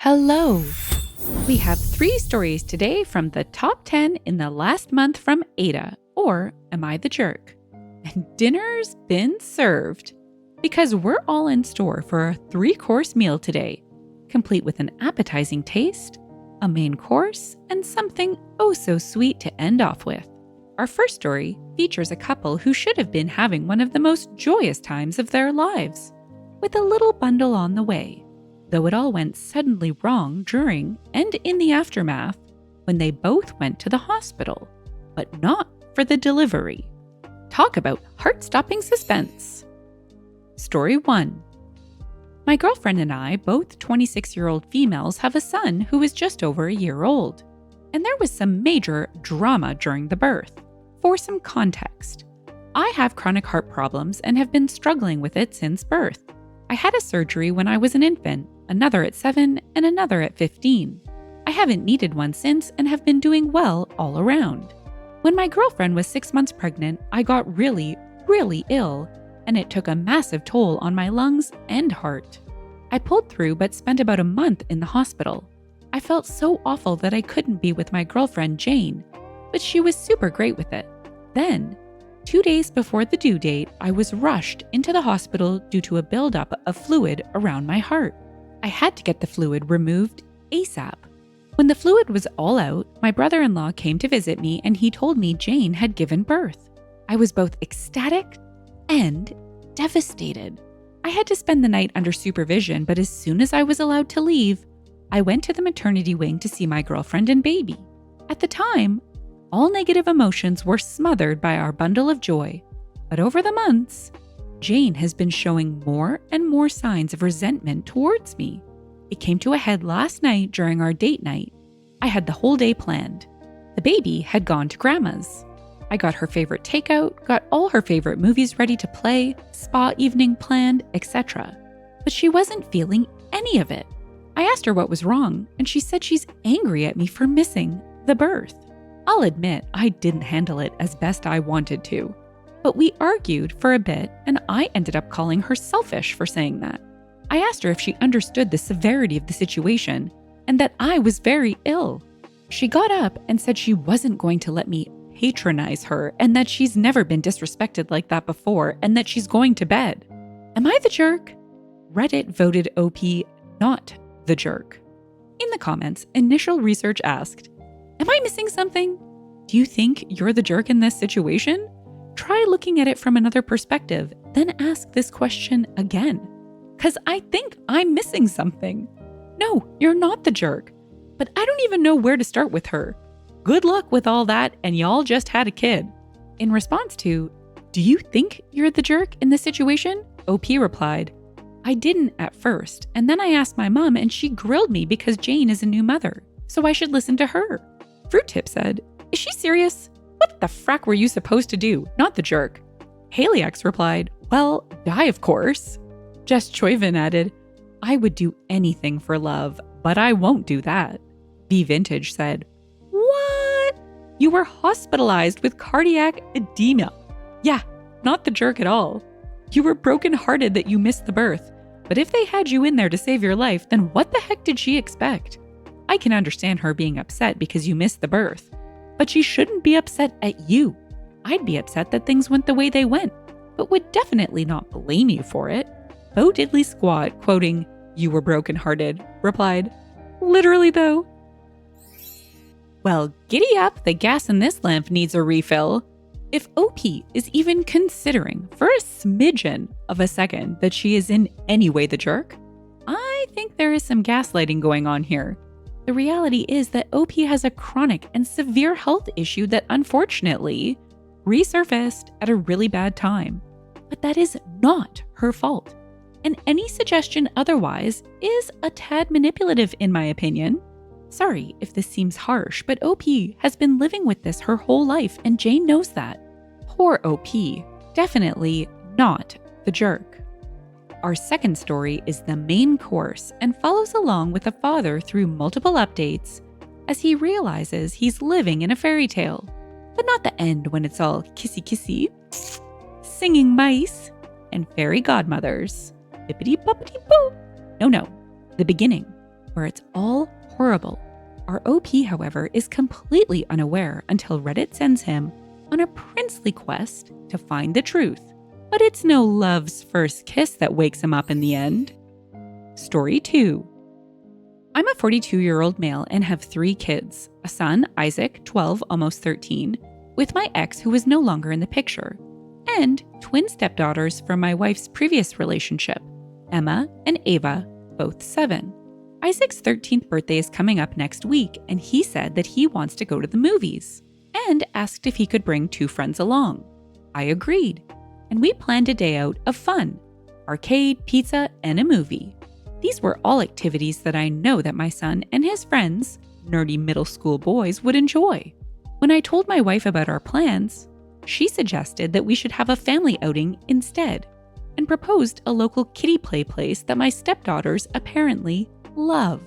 Hello! We have 3 stories today from the top 10 in the last month from AITA, or Am I the Jerk? And dinner's been served. Because we're all in store for a 3-course meal today, complete with an appetizing taste, a main course, and something oh so sweet to end off with. Our first story features a couple who should have been having one of the most joyous times of their lives, with a little bundle on the way, though it all went suddenly wrong during and in the aftermath when they both went to the hospital, but not for the delivery. Talk about heart-stopping suspense. Story 1. My girlfriend and I, both 26-year-old females, have a son who is just over a year old, and there was some major drama during the birth. For some context, I have chronic heart problems and have been struggling with it since birth. I had a surgery when I was an infant, another at 7, and another at 15. I haven't needed one since and have been doing well all around. When my girlfriend was 6 months pregnant, I got really ill, and it took a massive toll on my lungs and heart. I pulled through but spent about a month in the hospital. I felt so awful that I couldn't be with my girlfriend Jane, but she was super great with it. Then, 2 days before the due date, I was rushed into the hospital due to a buildup of fluid around my heart. I had to get the fluid removed ASAP. When the fluid was all out, my brother-in-law came to visit me and he told me Jane had given birth. I was both ecstatic and devastated. I had to spend the night under supervision, but as soon as I was allowed to leave, I went to the maternity wing to see my girlfriend and baby. At the time, all negative emotions were smothered by our bundle of joy, but over the months, Jane has been showing more and more signs of resentment towards me. It came to a head last night during our date night. I had the whole day planned. The baby had gone to grandma's. I got her favorite takeout, got all her favorite movies ready to play, spa evening planned, etc. But she wasn't feeling any of it. I asked her what was wrong, and she said she's angry at me for missing the birth. I'll admit I didn't handle it as best I wanted to, but we argued for a bit and I ended up calling her selfish for saying that. I asked her if she understood the severity of the situation and that I was very ill. She got up and said she wasn't going to let me patronize her and that she's never been disrespected like that before and that she's going to bed. Am I the jerk? Reddit voted OP not the jerk. In the comments, initial research asked, am I missing something? Do you think you're the jerk in this situation? Try looking at it from another perspective, then ask this question again. 'Cause I think I'm missing something. No, you're not the jerk, but I don't even know where to start with her. Good luck with all that, and y'all just had a kid. In response to, do you think you're the jerk in this situation? OP replied, I didn't at first, and then I asked my mom and she grilled me because Jane is a new mother, so I should listen to her. Fruit Tip said, is she serious? What the frack were you supposed to do? Not the jerk. Haley X replied, well, die of course. Jess Choivin added, I would do anything for love, but I won't do that. B Vintage said, what? You were hospitalized with cardiac edema. Yeah, not the jerk at all. You were brokenhearted that you missed the birth, but if they had you in there to save your life, then what the heck did she expect? I can understand her being upset because you missed the birth, but she shouldn't be upset at you. I'd be upset that things went the way they went, but would definitely not blame you for it. Bo Diddley Squad, quoting, you were brokenhearted, replied, literally though. Well, giddy up, the gas in this lamp needs a refill. If OP is even considering for a smidgen of a second that she is in any way the jerk, I think there is some gaslighting going on here. The reality is that OP has a chronic and severe health issue that unfortunately resurfaced at a really bad time. But that is not her fault. And any suggestion otherwise is a tad manipulative in my opinion. Sorry if this seems harsh, but OP has been living with this her whole life and Jane knows that. Poor OP, definitely not the jerk. Our second story is the main course and follows along with a father through multiple updates as he realizes he's living in a fairy tale, but not the end when it's all kissy kissy, singing mice, and fairy godmothers. Bippity boppity boo. No, the beginning, where it's all horrible. Our OP, however, is completely unaware until Reddit sends him on a princely quest to find the truth. But it's no love's first kiss that wakes him up in the end. Story 2. I'm a 42-year-old male and have 3 kids, a son, Isaac, 12, almost 13, with my ex who is no longer in the picture, and twin stepdaughters from my wife's previous relationship, Emma and Ava, both 7. Isaac's 13th birthday is coming up next week, and he said that he wants to go to the movies and asked if he could bring 2 friends along. I agreed, and we planned a day out of fun, arcade, pizza, and a movie. These were all activities that I know that my son and his friends, nerdy middle school boys, would enjoy. When I told my wife about our plans, she suggested that we should have a family outing instead, and proposed a local kiddie play place that my stepdaughters apparently love.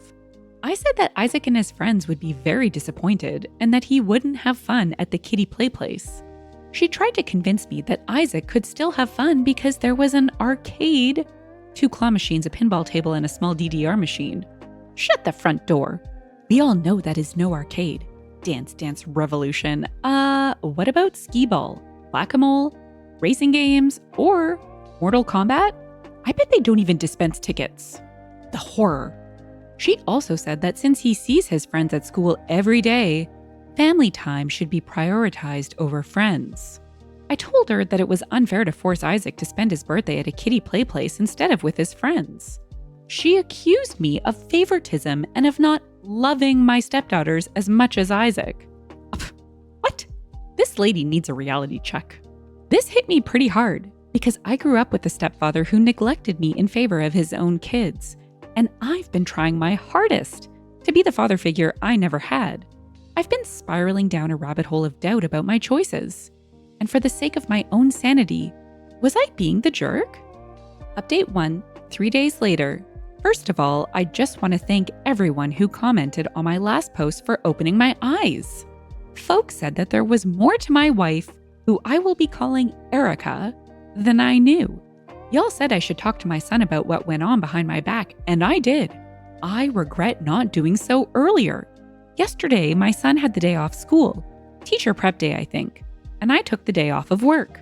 I said that Isaac and his friends would be very disappointed and that he wouldn't have fun at the kiddie play place. She tried to convince me that Isaac could still have fun because there was an arcade, 2 claw machines, a pinball table, and a small DDR machine. Shut the front door. We all know that is no arcade. Dance Dance Revolution. What about skee ball, whack-a-mole, racing games, or Mortal Kombat? I bet they don't even dispense tickets. The horror. She also said that since he sees his friends at school every day, family time should be prioritized over friends. I told her that it was unfair to force Isaac to spend his birthday at a kiddie play place instead of with his friends. She accused me of favoritism and of not loving my stepdaughters as much as Isaac. What? This lady needs a reality check. This hit me pretty hard because I grew up with a stepfather who neglected me in favor of his own kids, and I've been trying my hardest to be the father figure I never had. I've been spiraling down a rabbit hole of doubt about my choices. And for the sake of my own sanity, was I being the jerk? Update 1, 3 days later. First of all, I just want to thank everyone who commented on my last post for opening my eyes. Folks said that there was more to my wife, who I will be calling Erica, than I knew. Y'all said I should talk to my son about what went on behind my back, and I did. I regret not doing so earlier. Yesterday, my son had the day off school, teacher prep day, I think, and I took the day off of work.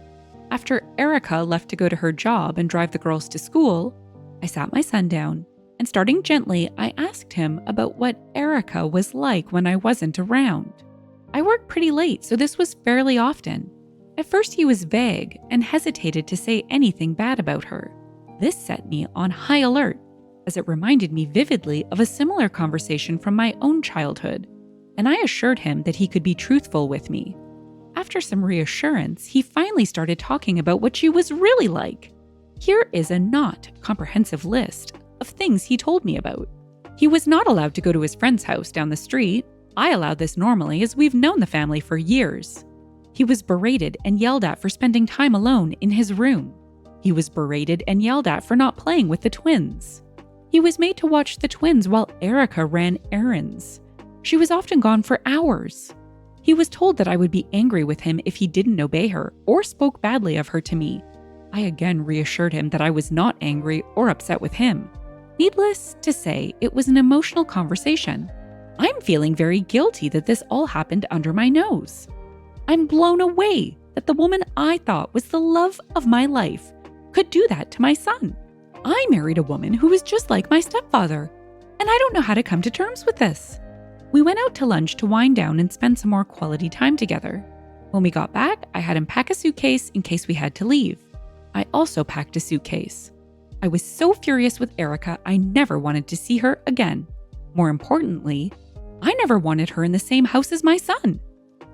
After Erica left to go to her job and drive the girls to school, I sat my son down, and starting gently, I asked him about what Erica was like when I wasn't around. I work pretty late, so this was fairly often. At first, he was vague and hesitated to say anything bad about her. This set me on high alert, as it reminded me vividly of a similar conversation from my own childhood, and I assured him that he could be truthful with me. After some reassurance, he finally started talking about what she was really like. Here is a not comprehensive list of things he told me about. He was not allowed to go to his friend's house down the street. I allowed this normally as we've known the family for years. He was berated and yelled at for spending time alone in his room. He was berated and yelled at for not playing with the twins. He was made to watch the twins while Erica ran errands. She was often gone for hours. He was told that I would be angry with him if he didn't obey her or spoke badly of her to me. I again reassured him that I was not angry or upset with him. Needless to say, it was an emotional conversation. I'm feeling very guilty that this all happened under my nose. I'm blown away that the woman I thought was the love of my life could do that to my son. I married a woman who was just like my stepfather, and I don't know how to come to terms with this. We went out to lunch to wind down and spend some more quality time together. When we got back, I had him pack a suitcase in case we had to leave. I also packed a suitcase. I was so furious with Erica, I never wanted to see her again. More importantly, I never wanted her in the same house as my son.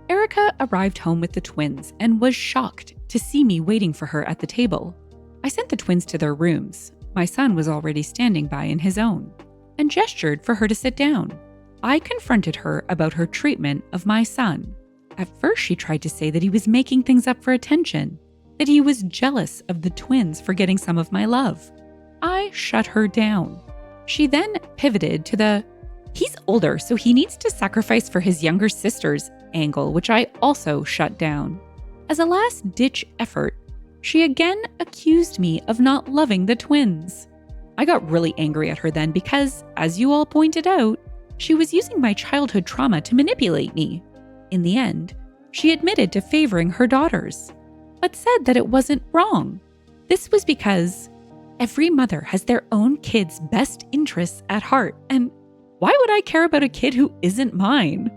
Erica arrived home with the twins and was shocked to see me waiting for her at the table. I sent the twins to their rooms. My son was already standing by in his own, and gestured for her to sit down. I confronted her about her treatment of my son. At first, she tried to say that he was making things up for attention, that he was jealous of the twins for getting some of my love. I shut her down. She then pivoted to the, he's older, so he needs to sacrifice for his younger sisters angle, which I also shut down. As a last-ditch effort, she again accused me of not loving the twins. I got really angry at her then because, as you all pointed out, she was using my childhood trauma to manipulate me. In the end, she admitted to favoring her daughters, but said that it wasn't wrong. This was because every mother has their own kid's best interests at heart, and why would I care about a kid who isn't mine?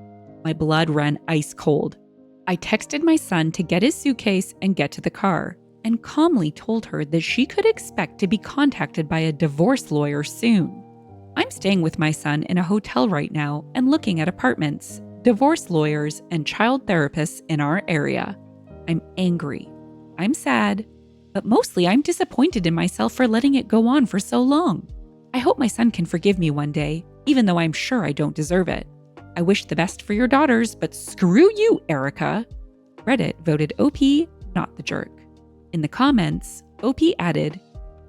My blood ran ice cold. I texted my son to get his suitcase and get to the car, and calmly told her that she could expect to be contacted by a divorce lawyer soon. I'm staying with my son in a hotel right now and looking at apartments, divorce lawyers, and child therapists in our area. I'm angry. I'm sad. But mostly I'm disappointed in myself for letting it go on for so long. I hope my son can forgive me one day, even though I'm sure I don't deserve it. I wish the best for your daughters, but screw you, Erica. Reddit voted OP, not the jerk. In the comments, OP added,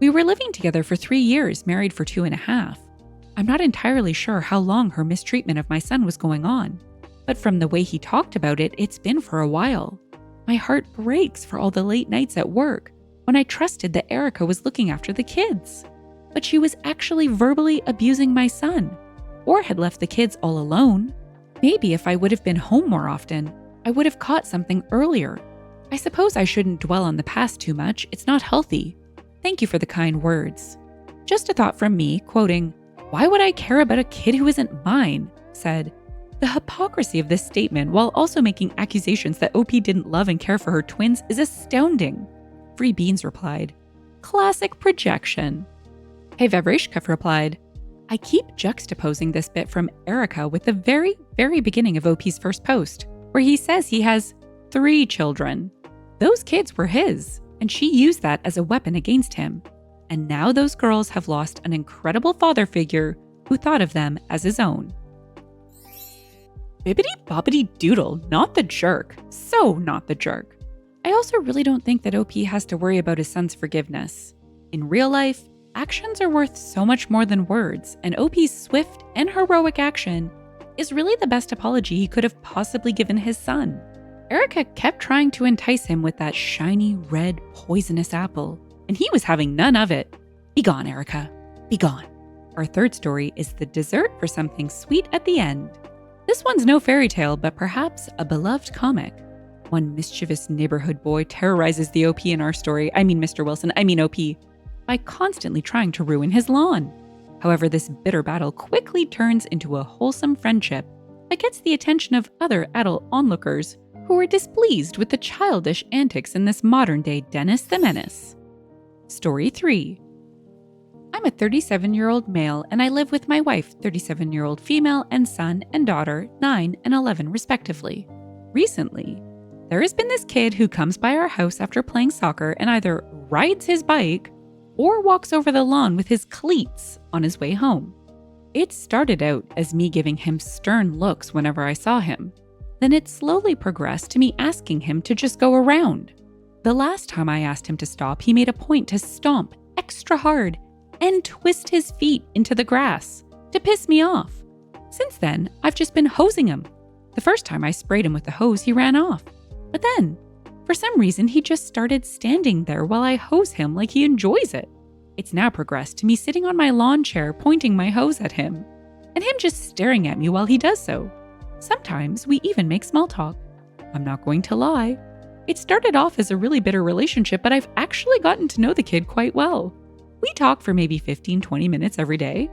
"We were living together for 3 years, married for 2.5. I'm not entirely sure how long her mistreatment of my son was going on, but from the way he talked about it, it's been for a while. My heart breaks for all the late nights at work when I trusted that Erica was looking after the kids. But she was actually verbally abusing my son, or had left the kids all alone. Maybe if I would have been home more often, I would have caught something earlier. I suppose I shouldn't dwell on the past too much. It's not healthy. Thank you for the kind words." Just a thought from me, quoting, "Why would I care about a kid who isn't mine?" said, "The hypocrisy of this statement while also making accusations that OP didn't love and care for her twins is astounding." Free Beans replied, "Classic projection." Hey Vavrishkov replied, "I keep juxtaposing this bit from Erica with the very, very beginning of OP's first post, where he says he has 3 children. Those kids were his, and she used that as a weapon against him. And now those girls have lost an incredible father figure who thought of them as his own." Bibbidi bobbidi doodle, not the jerk. So not the jerk. I also really don't think that OP has to worry about his son's forgiveness. In real life, actions are worth so much more than words, and OP's swift and heroic action is really the best apology he could have possibly given his son. Erica kept trying to entice him with that shiny, red, poisonous apple, and he was having none of it. Be gone, Erica. Be gone. Our third story is the dessert for something sweet at the end. This one's no fairy tale, but perhaps a beloved comic. One mischievous neighborhood boy terrorizes the OP in our story, Mr. Wilson, OP, by constantly trying to ruin his lawn. However, this bitter battle quickly turns into a wholesome friendship that gets the attention of other adult onlookers who are displeased with the childish antics in this modern-day Dennis the Menace. Story 3. I'm a 37-year-old male and I live with my wife, 37-year-old female, and son and daughter, 9 and 11 respectively. Recently, there has been this kid who comes by our house after playing soccer and either rides his bike or walks over the lawn with his cleats on his way home. It started out as me giving him stern looks whenever I saw him. Then it slowly progressed to me asking him to just go around. The last time I asked him to stop, he made a point to stomp extra hard and twist his feet into the grass to piss me off. Since then, I've just been hosing him. The first time I sprayed him with the hose, he ran off. But then, for some reason, he just started standing there while I hose him like he enjoys it. It's now progressed to me sitting on my lawn chair pointing my hose at him, and him just staring at me while he does so. Sometimes we even make small talk. I'm not going to lie. It started off as a really bitter relationship, but I've actually gotten to know the kid quite well. We talk for maybe 15-20 minutes every day,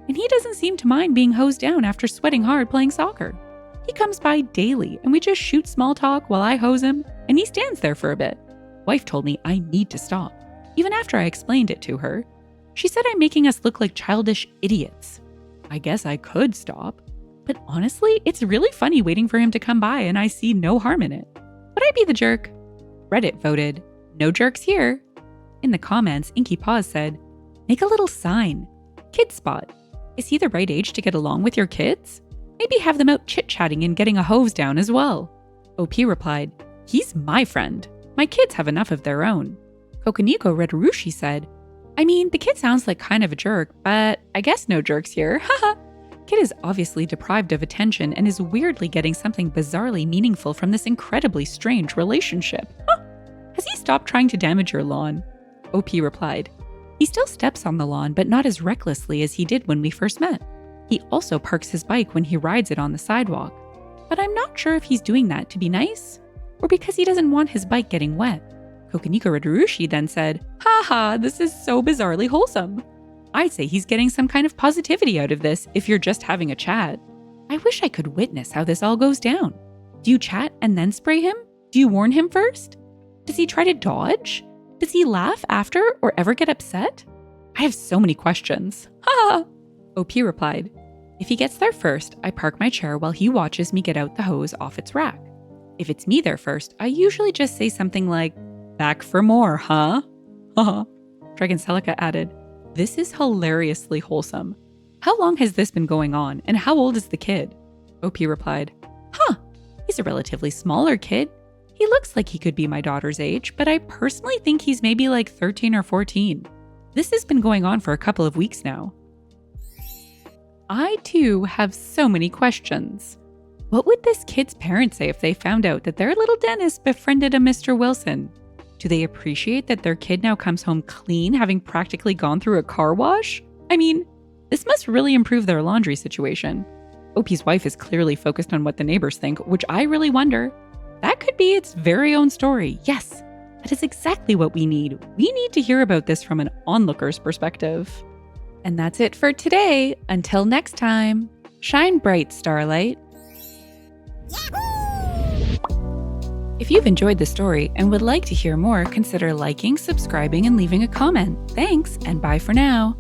and he doesn't seem to mind being hosed down after sweating hard playing soccer. He comes by daily, and we just shoot small talk while I hose him, and he stands there for a bit. Wife told me I need to stop, even after I explained it to her. She said I'm making us look like childish idiots. I guess I could stop, but honestly, it's really funny waiting for him to come by, and I see no harm in it. Would I be the jerk? Reddit voted, "No jerks here." In the comments, Inky Paws said, "Make a little sign. Kid spot. Is he the right age to get along with your kids? Maybe have them out chit-chatting and getting a hose down as well." OP replied, "He's my friend. My kids have enough of their own." Kokoniko Redarushi said, "The kid sounds like kind of a jerk, but I guess no jerks here. Haha. Kid is obviously deprived of attention and is weirdly getting something bizarrely meaningful from this incredibly strange relationship. Huh. Has he stopped trying to damage your lawn?" OP replied, He still steps on the lawn, but not as recklessly as he did when we first met. He also parks his bike when he rides it on the sidewalk. But I'm not sure if he's doing that to be nice or because he doesn't want his bike getting wet. Kokonika Radurushi then said, "Haha, this is so bizarrely wholesome. I'd say he's getting some kind of positivity out of this if you're just having a chat. I wish I could witness how this all goes down. Do you chat and then spray him? Do you warn him first? Does he try to dodge? Does he laugh after or ever get upset? I have so many questions. Ha!" OP replied, "If he gets there first, I park my chair while he watches me get out the hose off its rack. If it's me there first, I usually just say something like, 'Back for more, huh?'" Haha. Dragon Celica added, "This is hilariously wholesome. How long has this been going on, and how old is the kid?" OP replied, "He's a relatively smaller kid. He looks like he could be my daughter's age, but I personally think he's maybe like 13 or 14. This has been going on for a couple of weeks now." I, too, have so many questions. What would this kid's parents say if they found out that their little Dennis befriended a Mr. Wilson? Do they appreciate that their kid now comes home clean, having practically gone through a car wash? I mean, this must really improve their laundry situation. OP's wife is clearly focused on what the neighbors think, which I really wonder. That could be its very own story. Yes, that is exactly what we need. We need to hear about this from an onlooker's perspective. And that's it for today. Until next time, shine bright, Starlight. If you've enjoyed the story and would like to hear more, consider liking, subscribing, and leaving a comment. Thanks, and bye for now.